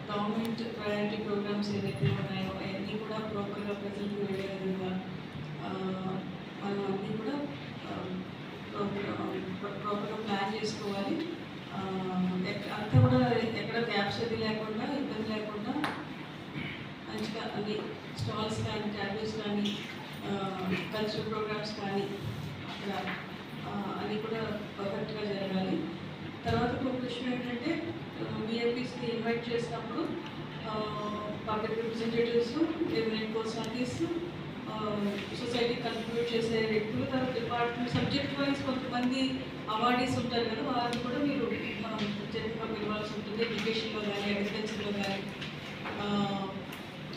Government priority programmes ఏదైతే ఉన్నాయో అవన్నీ కూడా ప్రాపర్గా ప్రజలకు వెళ్ళే విధంగా మనం అన్నీ కూడా ప్రాపర్గా ప్లాన్ చేసుకోవాలి. అంతా కూడా ఎక్కడ గ్యాప్స్ అది లేకుండా ఇబ్బంది లేకుండా మంచిగా అన్ని స్టాల్స్ కానీ క్యాబేజ్ కానీ కల్చరల్ ప్రోగ్రామ్స్ కానీ అక్కడ అన్నీ కూడా పర్ఫెక్ట్గా జరగాలి. తర్వాత ఇంకొక విషయం ఏంటంటే విఐపీస్ని ఇన్వైట్ చేసినప్పుడు public representatives, eminent personalities, society contribute చేసే వ్యక్తులు, తర్వాత డిపార్ట్మెంట్ సబ్జెక్ట్ వైజ్ కొంతమంది అవార్డీస్ ఉంటారు కదా, వారిని కూడా మీరు మనం ప్రత్యేకంగా పిలవాల్సి ఉంటుంది. ఎడ్యుకేషన్లో కానీ అగ్రికల్చర్లో కానీ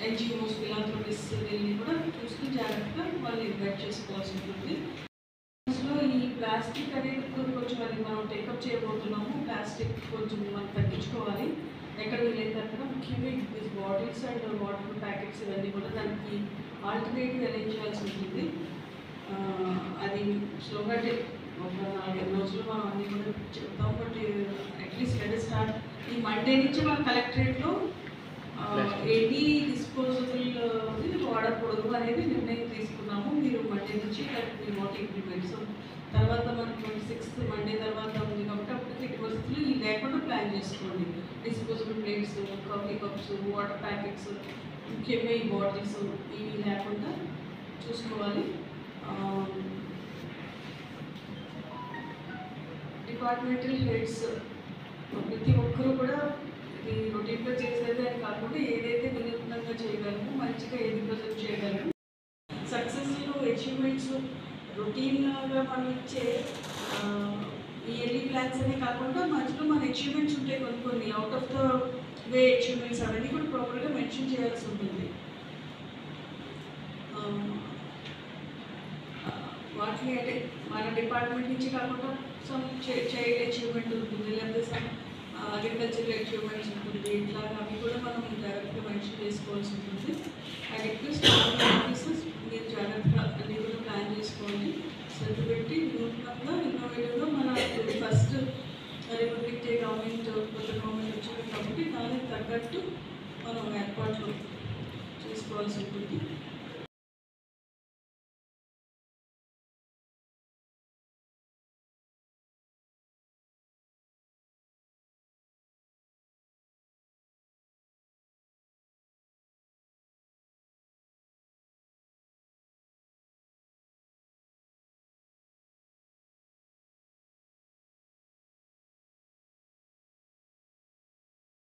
ఎన్జిఓస్ ఫిలాంథ్రోపిస్ వీళ్ళని కూడా చూసుకుని జాగ్రత్తగా వాళ్ళు ఇన్వైట్ చేసుకోవాల్సి ఉంటుంది. ఈ ప్లాస్టిక్ అనేది కొంచెం అది మనం టేకప్ చేయబోతున్నాము. ప్లాస్టిక్ కొంచెం మనం తగ్గించుకోవాలి. ఎక్కడ వీలైతే అక్కడ ముఖ్యంగా ఈ బాటిల్స్ అండ్ వాటర్ ప్యాకెట్స్ ఇవన్నీ కూడా దానికి ఆల్టర్నేటివ్ అరేంజ్ చేయాల్సి ఉంటుంది. అది స్లోగా ఒక 4 రోజులు మనం అన్నీ కూడా చెప్తాం. బట్ అట్లీస్ట్ లెట్ స్టార్ట్ ఈ మండే నుంచి మన కలెక్టరేట్లో ఎనీ డిస్పోజబుల్ వాడకూడదు అనేది నిర్ణయం తీసుకున్నాము. మీరు మండే నుంచి వాట్ ఇంప్లిమెంట్. సో తర్వాత మనం 26th మండే తర్వాత ఉంది కాబట్టి అప్పటికి ఎట్టి పరిస్థితులు ఇవి లేకుండా ప్లాన్ చేసుకోండి. Disposable plates, coffee cups, water packets, ముఖ్యంగా ఈ బాటిల్స్ ఇవి లేకుండా చూసుకోవాలి. డిపార్ట్మెంటల్ హెడ్స్ ప్రతి ఒక్కరూ కూడా ఇది రొటీన్గా చేసేది అని కాకుండా ఏదైతే వినూత్నంగా చేయగలము, మంచిగా ఏది ప్రజెంట్ చేయగలము, సక్సెస్ఫుల్ అచీవ్మెంట్స్ రొటీన్గా మనం ఇచ్చే ఇయర్లీ ప్లాన్స్ అనే కాకుండా మధ్యలో మన అచీవ్మెంట్స్ ఉంటాయి కొన్ని out of the way achievements అవన్నీ కూడా ప్రాపర్గా మెన్షన్ చేయాల్సి ఉంటుంది. వాటిని అంటే మన డిపార్ట్మెంట్ నుంచి కాకుండా సమ్ చైల్డ్ అచీవ్మెంట్ ఉంటుంది, లేకపోతే సమ్ అగ్రికల్చరల్ అచీవ్మెంట్స్ ఉంటుంది. ఇట్లా అవి కూడా మనం జాగ్రత్తగా మెన్షన్ చేసుకోవాల్సి ఉంటుంది. ఐ రిక్వెస్ట్ ఆఫీసర్స్ మీరు జాగ్రత్తగా అన్నీ కూడా ప్లాన్ చేసుకోండి. శ్రద్ధ పెట్టి వినూత్నంగా ఇన్నోవేటివ్గా మన ఫస్ట్ రిపబ్లిక్ డే గవర్నమెంట్ కొత్త గవర్నమెంట్ వచ్చింది కాబట్టి దానికి తగ్గట్టు మనం ఏర్పాట్లు చేసుకోవాల్సి ఉంటుంది.